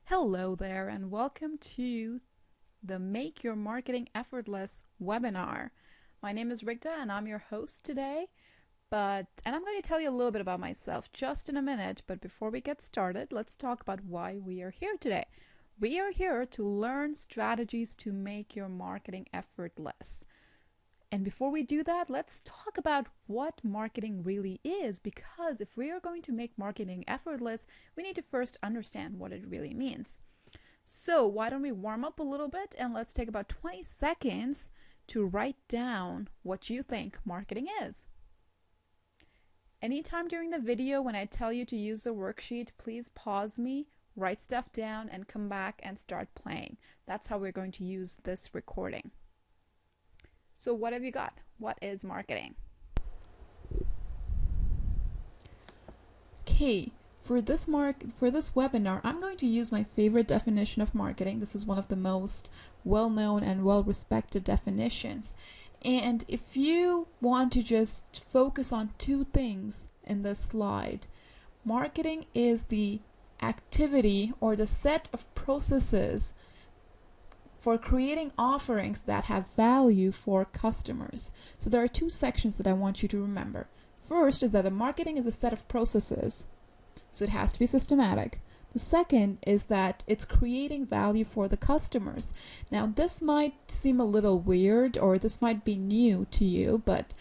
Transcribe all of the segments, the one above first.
Hello there, and welcome to the Make Your Marketing Effortless webinar. My name is Rigda, and I'm your host today. And I'm going to tell you a little bit about myself just in a minute. But before we get started, let's talk about why we are here today. We are here to learn strategies to make your marketing effortless. And before we do that, let's talk about what marketing really is, because if we are going to make marketing effortless, we need to first understand what it really means. So why don't we warm up a little bit and let's take about 20 seconds to write down what you think marketing is. Anytime during the video when I tell you to use the worksheet, please pause me, write stuff down, and come back and start playing. That's how we're going to use this recording. So what have you got? What is marketing? Okay, for this webinar, I'm going to use my favorite definition of marketing. This is one of the most well-known and well-respected definitions. And if you want to just focus on two things in this slide, marketing is the activity or the set of processes for creating offerings that have value for customers. So there are two sections that I want you to remember. First is that the marketing is a set of processes, so it has to be systematic. The second is that it's creating value for the customers. Now this might seem a little weird, or this might be new to you, but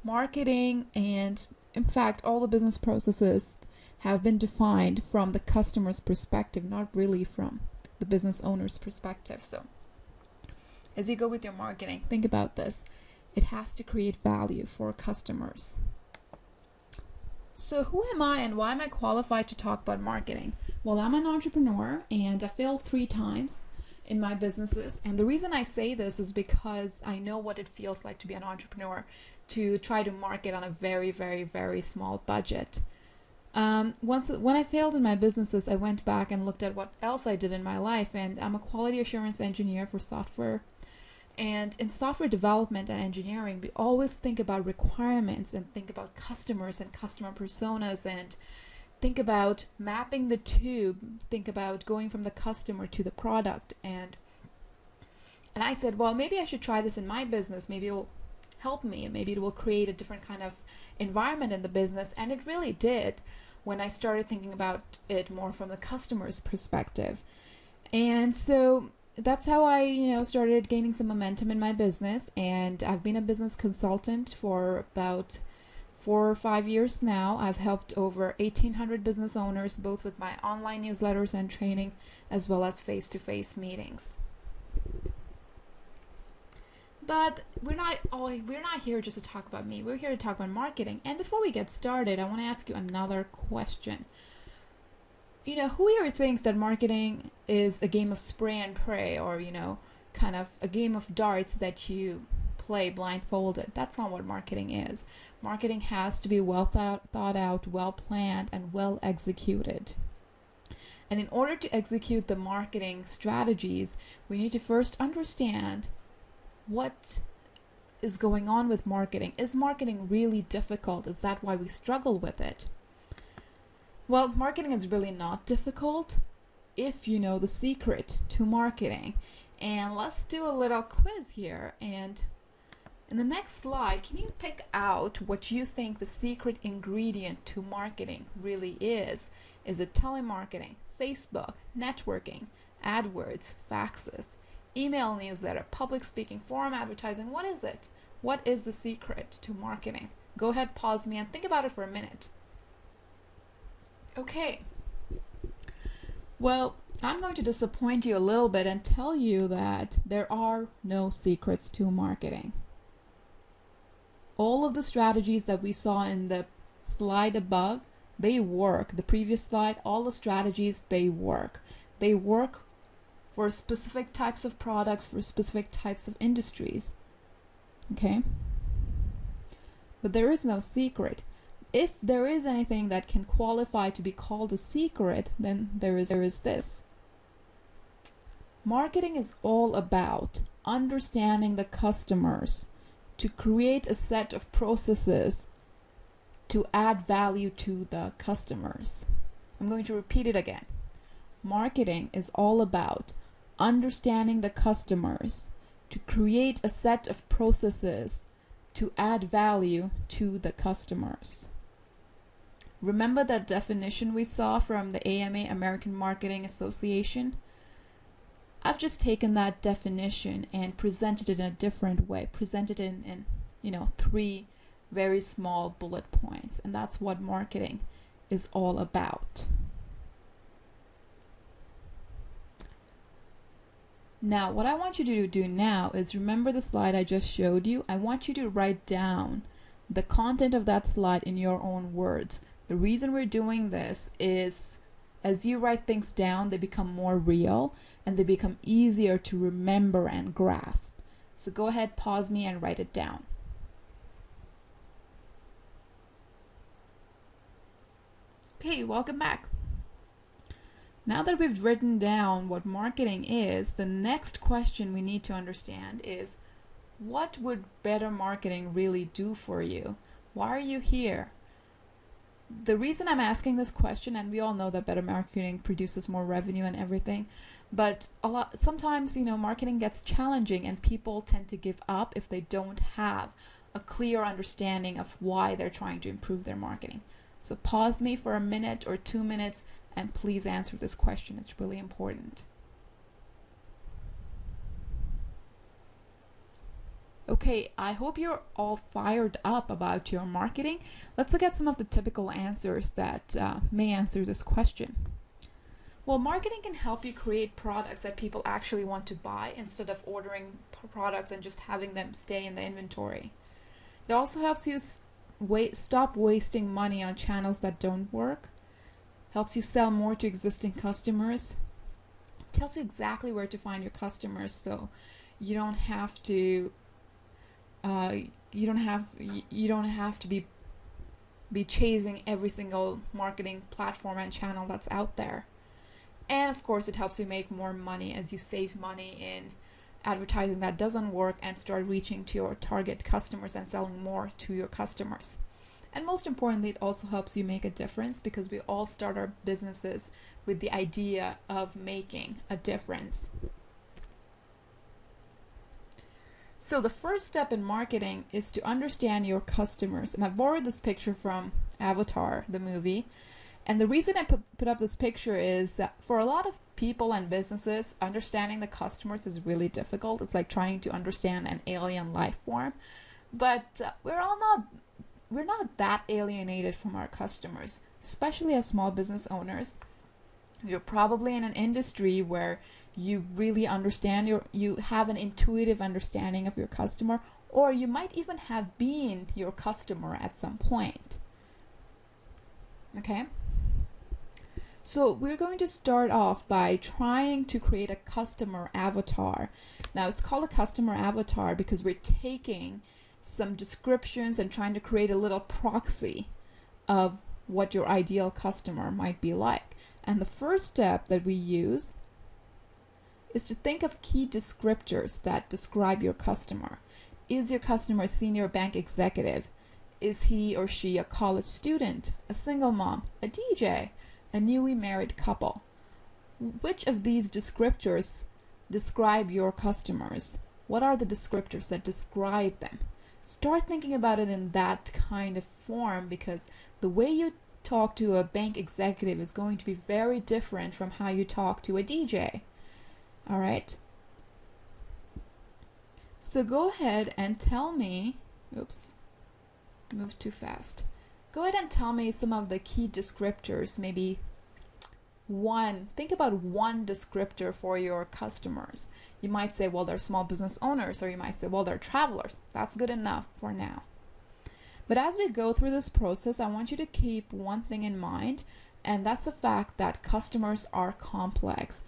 marketing and in fact all the business processes have been defined from the customer's perspective, not really from the business owner's perspective. So as you go with your marketing, think about this. It has to create value for customers. So who am I and why am I qualified to talk about marketing? Well, I'm an entrepreneur and I failed 3 times in my businesses. And the reason I say this is because I know what it feels like to be an entrepreneur, to try to market on a very, very, very small budget. When I failed in my businesses, I went back and looked at what else I did in my life, and I'm a quality assurance engineer for software. And in software development and engineering, we always think about requirements and think about customers and customer personas and think about mapping the two, think about going from the customer to the product. And I said, well, maybe I should try this in my business. Maybe it'll help me and maybe it will create a different kind of environment in the business. And it really did when I started thinking about it more from the customer's perspective. And so that's how I, started gaining some momentum in my business, and I've been a business consultant for about 4 or 5 years now. I've helped over 1,800 business owners, both with my online newsletters and training, as well as face-to-face meetings. But we're not here just to talk about me. We're here to talk about marketing. And before we get started, I want to ask you another question. Who here thinks that marketing is a game of spray and pray, or, kind of a game of darts that you play blindfolded? That's not what marketing is. Marketing has to be well thought out, well planned, and well executed. And in order to execute the marketing strategies, we need to first understand what is going on with marketing. Is marketing really difficult? Is that why we struggle with it? Well, marketing is really not difficult if you know the secret to marketing. And let's do a little quiz here. And in the next slide, can you pick out what you think the secret ingredient to marketing really is? Is it telemarketing, Facebook, networking, AdWords, faxes, email newsletter, public speaking, forum advertising? What is it? What is the secret to marketing? Go ahead, pause me, and think about it for a minute. Okay, well, I'm going to disappoint you a little bit and tell you that there are no secrets to marketing. All of the strategies that we saw in the slide above, they work. The previous slide, all the strategies, they work. They work for specific types of products, for specific types of industries. Okay? But there is no secret. If there is anything that can qualify to be called a secret, then there is this. Marketing is all about understanding the customers to create a set of processes to add value to the customers. I'm going to repeat it again. Marketing is all about understanding the customers to create a set of processes to add value to the customers. Remember that definition we saw from the AMA, American Marketing Association? I've just taken that definition and presented it in a different way, presented it in 3 very small bullet points, and that's what marketing is all about. Now, what I want you to do now is remember the slide I just showed you. I want you to write down the content of that slide in your own words. The reason we're doing this is as you write things down, they become more real and they become easier to remember and grasp. So go ahead, pause me and write it down. Okay, welcome back. Now that we've written down what marketing is, the next question we need to understand is, what would better marketing really do for you? Why are you here? The reason I'm asking this question, and we all know that better marketing produces more revenue and everything, but sometimes, marketing gets challenging and people tend to give up if they don't have a clear understanding of why they're trying to improve their marketing. So pause me for a minute or 2 minutes and please answer this question. It's really important. Okay, I hope you're all fired up about your marketing. Let's look at some of the typical answers that may answer this question. Well, marketing can help you create products that people actually want to buy instead of ordering products and just having them stay in the inventory. It also helps you stop wasting money on channels that don't work. Helps you sell more to existing customers. Tells you exactly where to find your customers, so you don't have to be chasing every single marketing platform and channel that's out there. And of course, it helps you make more money as you save money in advertising that doesn't work and start reaching to your target customers and selling more to your customers. And most importantly, it also helps you make a difference because we all start our businesses with the idea of making a difference. So the first step in marketing is to understand your customers. And I borrowed this picture from Avatar, the movie. And the reason I put up this picture is that for a lot of people and businesses, understanding the customers is really difficult. It's like trying to understand an alien life form. But we're not that alienated from our customers, especially as small business owners. You're probably in an industry where you really understand you have an intuitive understanding of your customer, or you might even have been your customer at some point. Okay? So we're going to start off by trying to create a customer avatar. Now it's called a customer avatar because we're taking some descriptions and trying to create a little proxy of what your ideal customer might be like. And the first step that we use is to think of key descriptors that describe your customer. Is your customer a senior bank executive? Is he or she a college student, a single mom, a DJ, a newly married couple? Which of these descriptors describe your customers? What are the descriptors that describe them? Start thinking about it in that kind of form, because the way you talk to a bank executive is going to be very different from how you talk to a DJ. All right? So go ahead and tell me, oops, moved too fast. Go ahead and tell me some of the key descriptors, maybe think about one descriptor for your customers. You might say, well, they're small business owners, or you might say, well, they're travelers. That's good enough for now. But as we go through this process, I want you to keep one thing in mind, and that's the fact that customers are complex.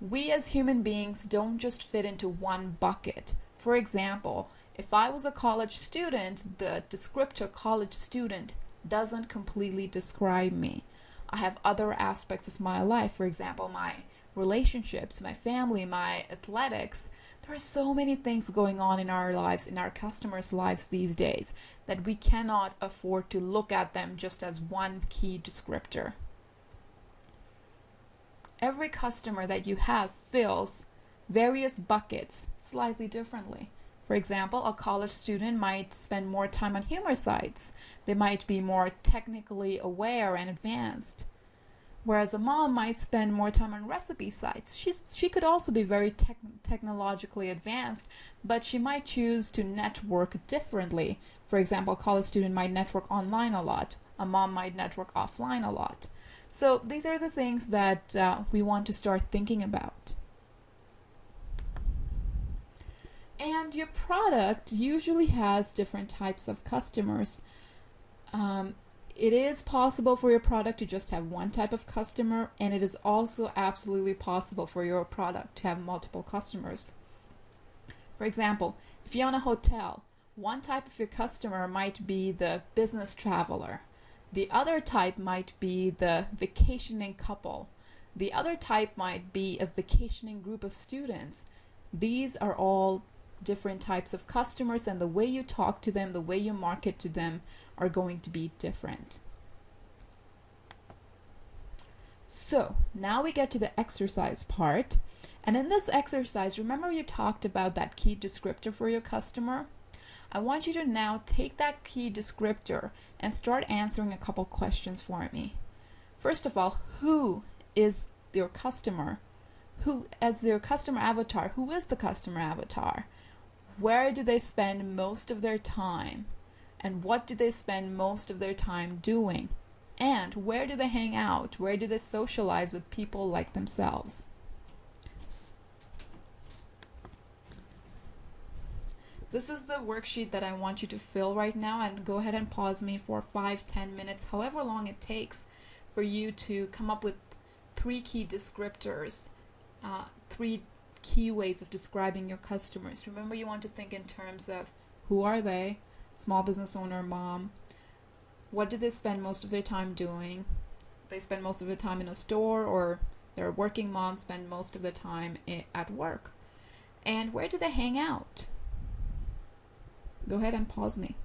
We as human beings don't just fit into one bucket. For example, if I was a college student, the descriptor college student doesn't completely describe me. I have other aspects of my life, for example, my relationships, my family, my athletics. There are so many things going on in our lives, in our customers' lives these days, that we cannot afford to look at them just as one key descriptor. Every customer that you have fills various buckets slightly differently. For example, a college student might spend more time on humor sites. They might be more technically aware and advanced. Whereas a mom might spend more time on recipe sites. She could also be very technologically advanced, but she might choose to network differently. For example, a college student might network online a lot. A mom might network offline a lot. So these are the things that we want to start thinking about. And your product usually has different types of customers. It is possible for your product to just have one type of customer, and it is also absolutely possible for your product to have multiple customers. For example, if you own a hotel, one type of your customer might be the business traveler. The other type might be the vacationing couple. The other type might be a vacationing group of students. These are all different types of customers, and the way you talk to them, the way you market to them are going to be different. So now we get to the exercise part. And in this exercise, remember you talked about that key descriptor for your customer? I want you to now take that key descriptor and start answering a couple questions for me. First of all, who is your customer? Who, as your customer avatar, who is the customer avatar? Where do they spend most of their time? And what do they spend most of their time doing? And where do they hang out? Where do they socialize with people like themselves? This is the worksheet that I want you to fill right now, and go ahead and pause me for 5-10 minutes, however long it takes for you to come up with 3 key descriptors, 3 key ways of describing your customers. Remember, you want to think in terms of who are they, small business owner, mom, what do they spend most of their time doing? They spend most of their time in a store, or their working moms spend most of the time at work. And where do they hang out? Go ahead and pause me.